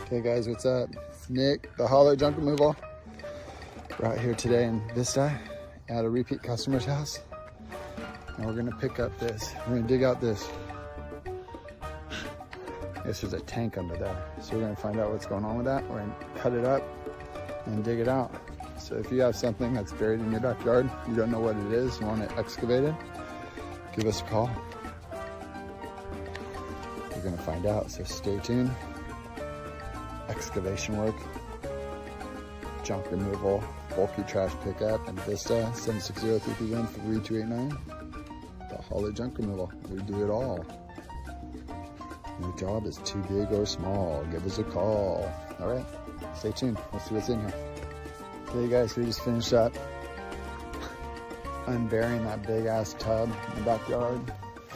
Hey guys, what's up? It's Nick, the Hauler Junk Removal. We're out here today in Vista at a repeat customer's house. And we're gonna pick up this. We're gonna dig out this. This is a tank under there. So we're gonna find out what's going on with that. We're gonna cut it up and dig it out. So if you have something that's buried in your backyard, you don't know what it is, you want it excavated, give us a call. We're gonna find out, so stay tuned. Excavation work, junk removal, bulky trash pickup, and Vista 760-331-3289. The Hauler Junk Removal. We do it all. Your job is too big or small, give us a call. All right, stay tuned. We'll see what's in here. Okay guys, we just finished up unburying that big ass tub in the backyard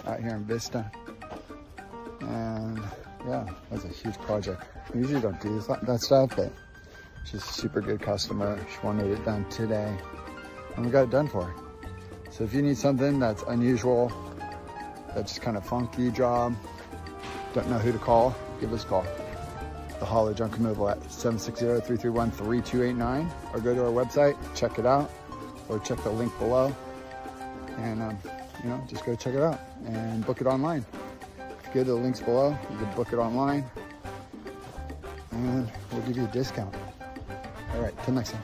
out here in Vista. And yeah, that's a huge project. We usually don't do that stuff, but she's a super good customer. She wanted it done today, and we got it done for her. So if you need something that's unusual, that's kind of funky job, don't know who to call, give us a call. The Hauler Junk Removal at 760-331-3289, or go to our website, check it out, or check the link below, and you know, just go check it out and book it online. If you go to the links below, you can book it online, and we'll give you a discount. All right, till next time.